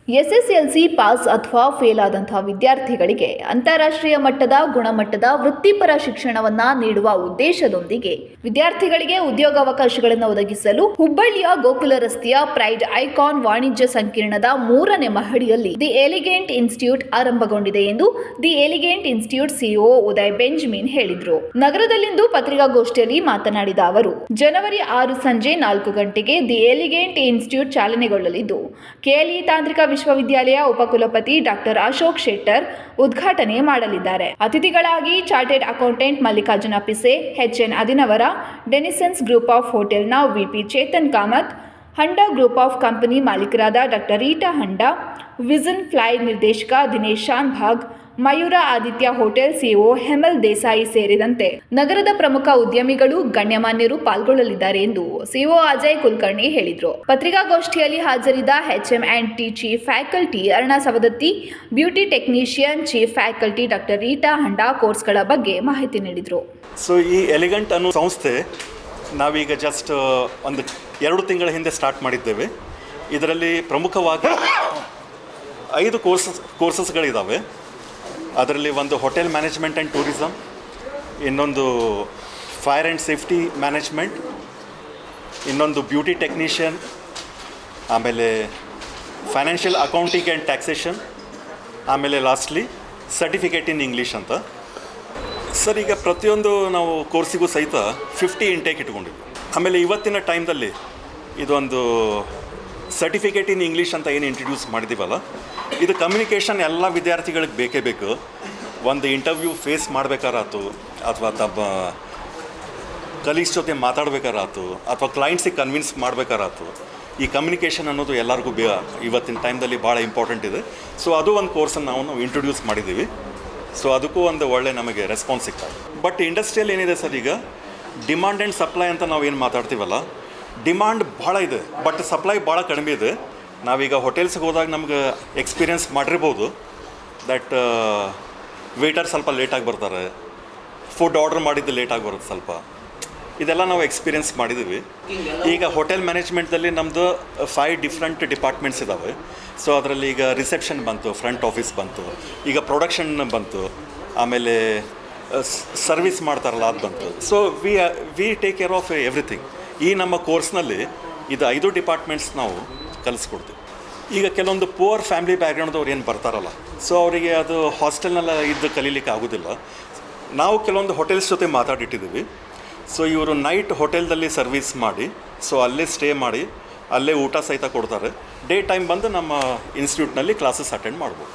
SSLC pass ಅಥವಾ fail ಆದಂತಹ ವಿದ್ಯಾರ್ಥಿಗಳಿಗೆ ಅಂತಾರಾಷ್ಟ್ರೀಯ ಮಟ್ಟದ ಗುಣಮಟ್ಟದ ವೃತ್ತಿಪರ ಶಿಕ್ಷಣವನ್ನ ನೀಡುವ ಉದ್ದೇಶದೊಂದಿಗೆ ವಿದ್ಯಾರ್ಥಿಗಳಿಗೆ ಉದ್ಯೋಗಾವಕಾಶಗಳನ್ನು ಒದಗಿಸಲು ಹುಬ್ಬಳ್ಳಿಯ ಗೋಕುಲ ರಸ್ತೆಯ ಪ್ರೈಡ್ ಐಕಾನ್ ವಾಣಿಜ್ಯ ಸಂಕೀರ್ಣದ 3ನೇ ಮಹಡಿಯಲ್ಲಿ ದಿ ಎಲಿಗೆಂಟ್ ಇನ್ಸ್ಟಿಟ್ಯೂಟ್ ಆರಂಭಗೊಂಡಿದೆ ಎಂದು the elegant institute CEO Uday Benjamin ಹೇಳಿದರು. ನಗರದಲ್ಲಿಂದು ಪತ್ರಿಕಾಗೋಷ್ಠಿಯಲ್ಲಿ ಮಾತನಾಡಿದ ಅವರು, ಜನವರಿ 6 ಸಂಜೆ 4 ಗಂಟೆಗೆ ದಿ ಎಲಿಗೆಂಟ್ ಇನ್ಸ್ಟಿಟ್ಯೂಟ್ ಚಾಲನೆಗೊಳ್ಳಲಿದ್ದು ಕೆಎಲ್ಇ ತಾಂತ್ರಿಕ ವಿಶ್ವವಿದ್ಯಾಲಯ ಉಪಕುಲಪತಿ ಡಾಕ್ಟರ್ ಅಶೋಕ್ ಶೆಟ್ಟರ್ ಉದ್ಘಾಟನೆ ಮಾಡಲಿದ್ದಾರೆ. ಅತಿಥಿಗಳಾಗಿ chartered accountant Mallikarjuna Pise, HN Adinavar, Denisons group of ಹೋಟೆಲ್ನ VP Chetan Kamat, Handa group of company ಮಾಲೀಕರಾದ doctor Rita Handa, vision fly ನಿರ್ದೇಶಕ ದಿನೇಶ್ ಶಾನ್ಭಾಗ್, ಮಯೂರ ಆದಿತ್ಯ ಹೋಟೆಲ್ ಸಿಇಒ ಹೇಮಲ್ ದೇಸಾಯಿ ಸೇರಿದಂತೆ ನಗರದ ಪ್ರಮುಖ ಉದ್ಯಮಿಗಳು, ಗಣ್ಯಮಾನ್ಯರು ಪಾಲ್ಗೊಳ್ಳಲಿದ್ದಾರೆ ಎಂದು ಸಿಇಒ ಅಜಯ್ ಕುಲಕರ್ಣಿ ಹೇಳಿದರು. ಪತ್ರಿಕಾಗೋಷ್ಠಿಯಲ್ಲಿ ಹಾಜರಿದ್ದ HM&T chief faculty Aruna Savadatti, beauty technician chief faculty doctor Rita Handa ಕೋರ್ಸ್ಗಳ ಬಗ್ಗೆ ಮಾಹಿತಿ ನೀಡಿದರು. ಸೊ ಈ ಎಲಿಗೆಂಟ್ ಅನ್ನೋ ಸಂಸ್ಥೆ ನಾವೀಗ ಜಸ್ಟ್ ಒಂದು 2 ತಿಂಗಳ ಹಿಂದೆ ಸ್ಟಾರ್ಟ್ ಮಾಡಿದ್ದೇವೆ. ಇದರಲ್ಲಿ ಪ್ರಮುಖವಾಗಿ 5 ಕೋರ್ಸಸ್ಗಳಿದ್ದಾವೆ. ಅದರಲ್ಲಿ ಒಂದು ಹೋಟೆಲ್ ಮ್ಯಾನೇಜ್ಮೆಂಟ್ ಆ್ಯಂಡ್ ಟೂರಿಸಮ್, ಇನ್ನೊಂದು ಫೈರ್ ಆ್ಯಂಡ್ ಸೇಫ್ಟಿ ಮ್ಯಾನೇಜ್ಮೆಂಟ್, ಇನ್ನೊಂದು ಬ್ಯೂಟಿ ಟೆಕ್ನಿಷಿಯನ್, ಆಮೇಲೆ ಫೈನಾನ್ಷಿಯಲ್ ಅಕೌಂಟಿಂಗ್ ಆ್ಯಂಡ್ ಟ್ಯಾಕ್ಸೇಷನ್, ಆಮೇಲೆ ಲಾಸ್ಟ್ಲಿ ಸರ್ಟಿಫಿಕೇಟ್ ಇನ್ ಇಂಗ್ಲೀಷ್ ಅಂತ. ಸರ್, ಈಗ ಪ್ರತಿಯೊಂದು ನಾವು ಕೋರ್ಸಿಗೂ ಸಹಿತ 50 ಇಂಟೇಕ್ ಇಟ್ಕೊಂಡಿದ್ವಿ. ಆಮೇಲೆ ಇವತ್ತಿನ ಟೈಮ್ದಲ್ಲಿ ಇದೊಂದು ಸರ್ಟಿಫಿಕೇಟ್ ಇನ್ ಇಂಗ್ಲೀಷ್ ಅಂತ ಏನು ಇಂಟ್ರಡ್ಯೂಸ್ ಮಾಡಿದ್ದೀವಲ್ಲ, ಇದು ಕಮ್ಯುನಿಕೇಷನ್ ಎಲ್ಲ ವಿದ್ಯಾರ್ಥಿಗಳಿಗೆ ಬೇಕೇ ಬೇಕು. ಒಂದು ಇಂಟರ್ವ್ಯೂ ಫೇಸ್ ಮಾಡಬೇಕಾರಾತು, ಅಥವಾ ತಮ್ಮ ಕಲೀಗ್ಸ್ ಜೊತೆ ಮಾತಾಡಬೇಕಾರಾತು, ಅಥವಾ ಕ್ಲೈಂಟ್ಸಿಗೆ ಕನ್ವಿನ್ಸ್ ಮಾಡಬೇಕಾರಾತು, ಈ ಕಮ್ಯುನಿಕೇಷನ್ ಅನ್ನೋದು ಎಲ್ಲರಿಗೂ ಇವತ್ತಿನ ಟೈಮ್ದಲ್ಲಿ ಭಾಳ ಇಂಪಾರ್ಟೆಂಟ್ ಇದೆ. ಸೊ ಅದು ಒಂದು ಕೋರ್ಸನ್ನು ನಾವು ಇಂಟ್ರೊಡ್ಯೂಸ್ ಮಾಡಿದ್ದೀವಿ. ಸೊ ಅದಕ್ಕೂ ಒಂದು ಒಳ್ಳೆ ನಮಗೆ ರೆಸ್ಪಾನ್ಸ್ ಸಿಗ್ತದೆ. ಬಟ್ ಇಂಡಸ್ಟ್ರಿಯಲ್ಲಿ ಏನಿದೆ ಸರ್, ಈಗ ಡಿಮಾಂಡ್ ಆ್ಯಂಡ್ ಸಪ್ಲೈ ಅಂತ ನಾವೇನು ಮಾತಾಡ್ತೀವಲ್ಲ, ಡಿಮಾಂಡ್ ಭಾಳ ಇದೆ ಬಟ್ ಸಪ್ಲೈ ಭಾಳ ಕಡಿಮೆ ಇದೆ. ನಾವೀಗ ಹೋಟೆಲ್ಸ್ಗೆ ಹೋದಾಗ ನಮ್ಗೆ ಎಕ್ಸ್ಪೀರಿಯೆನ್ಸ್ ಮಾಡಿರ್ಬೋದು ದಟ್ ವೇಟರ್ ಸ್ವಲ್ಪ ಲೇಟಾಗಿ ಬರ್ತಾರೆ, ಫುಡ್ ಆರ್ಡ್ರ್ ಮಾಡಿದ್ದು ಲೇಟಾಗಿ ಬರುತ್ತೆ ಸ್ವಲ್ಪ. ಇದೆಲ್ಲ ನಾವು ಎಕ್ಸ್ಪೀರಿಯೆನ್ಸ್ ಮಾಡಿದ್ದೀವಿ. ಈಗ ಹೋಟೆಲ್ ಮ್ಯಾನೇಜ್ಮೆಂಟ್ದಲ್ಲಿ ನಮ್ಮದು 5 ಡಿಫ್ರೆಂಟ್ ಡಿಪಾರ್ಟ್ಮೆಂಟ್ಸ್ ಇದ್ದಾವೆ. ಸೊ ಅದರಲ್ಲಿ ಈಗ ರಿಸೆಪ್ಷನ್ ಬಂತು, ಫ್ರಂಟ್ ಆಫೀಸ್ ಬಂತು, ಈಗ ಪ್ರೊಡಕ್ಷನ್ ಬಂತು, ಆಮೇಲೆ ಸರ್ವಿಸ್ ಮಾಡ್ತಾರಲ್ಲ ಅದು ಬಂತು. So we take care of everything. ಈ ನಮ್ಮ ಕೋರ್ಸ್ನಲ್ಲಿ ಇದು 5 ಡಿಪಾರ್ಟ್ಮೆಂಟ್ಸ್ ನಾವು ಕಲಿಸ್ಕೊಡ್ತೀವಿ. ಈಗ ಕೆಲವೊಂದು ಪುವರ್ ಫ್ಯಾಮಿಲಿ ಬ್ಯಾಕ್ಗ್ರೌಂಡ್ದವ್ರು ಏನು ಬರ್ತಾರಲ್ಲ, ಸೊ ಅವರಿಗೆ ಅದು ಹಾಸ್ಟೆಲ್ನೆಲ್ಲ ಇದ್ದು ಕಲೀಲಿಕ್ಕೆ ಆಗೋದಿಲ್ಲ. ನಾವು ಕೆಲವೊಂದು ಹೋಟೆಲ್ಸ್ ಜೊತೆ ಮಾತಾಡಿಟ್ಟಿದ್ದೀವಿ. ಸೊ ಇವರು ನೈಟ್ ಹೋಟೆಲ್ದಲ್ಲಿ ಸರ್ವಿಸ್ ಮಾಡಿ, ಸೊ ಅಲ್ಲೇ ಸ್ಟೇ ಮಾಡಿ, ಅಲ್ಲೇ ಊಟ ಸಹಿತ ಕೊಡ್ತಾರೆ. ಡೇ ಟೈಮ್ ಬಂದು ನಮ್ಮ ಇನ್ಸ್ಟಿಟ್ಯೂಟ್ನಲ್ಲಿ ಕ್ಲಾಸಸ್ ಅಟೆಂಡ್ ಮಾಡ್ಬೋದು.